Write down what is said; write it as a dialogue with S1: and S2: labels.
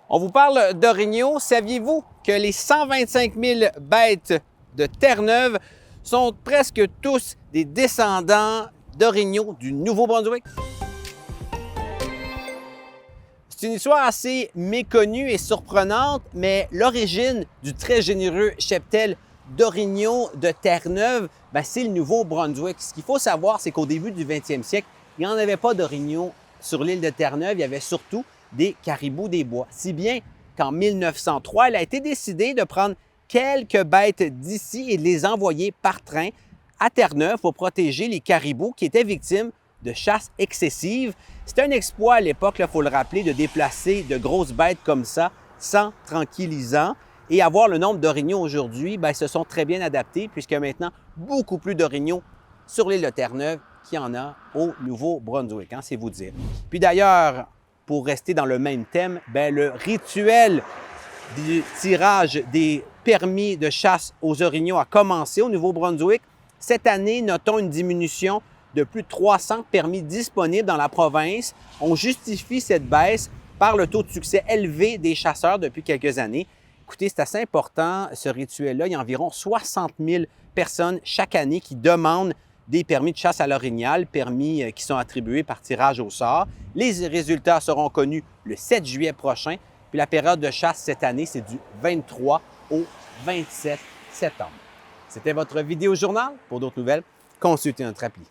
S1: On vous parle d'orignaux. Saviez-vous que les 125 000 bêtes de Terre-Neuve sont presque tous des descendants d'orignaux du Nouveau-Brunswick? C'est une histoire assez méconnue et surprenante, mais l'origine du très généreux cheptel d'orignaux de Terre-Neuve, c'est le Nouveau-Brunswick. Ce qu'il faut savoir, c'est qu'au début du 20e siècle, il n'y en avait pas d'orignaux sur l'île de Terre-Neuve. Il y avait surtout des caribous des bois. Si bien qu'en 1903, il a été décidé de prendre quelques bêtes d'ici et de les envoyer par train à Terre-Neuve pour protéger les caribous qui étaient victimes de chasse excessive. C'était un exploit à l'époque, il faut le rappeler, de déplacer de grosses bêtes comme ça, sans tranquillisant. Et avoir le nombre d'orignaux aujourd'hui, ils se sont très bien adaptés puisque maintenant, beaucoup plus d'orignaux sur l'île de Terre-Neuve qu'il y en a au Nouveau-Brunswick, c'est vous dire. Puis d'ailleurs, pour rester dans le même thème, le rituel du tirage des permis de chasse aux orignaux a commencé au Nouveau-Brunswick. Cette année, notons une diminution de plus de 300 permis disponibles dans la province. On justifie cette baisse par le taux de succès élevé des chasseurs depuis quelques années. Écoutez, c'est assez important, ce rituel-là. Il y a environ 60 000 personnes chaque année qui demandent des permis de chasse à l'orignal, permis qui sont attribués par tirage au sort. Les résultats seront connus le 7 juillet prochain. Puis la période de chasse cette année, c'est du 23 au 27 septembre. C'était votre vidéo journal. Pour d'autres nouvelles, consultez notre appli.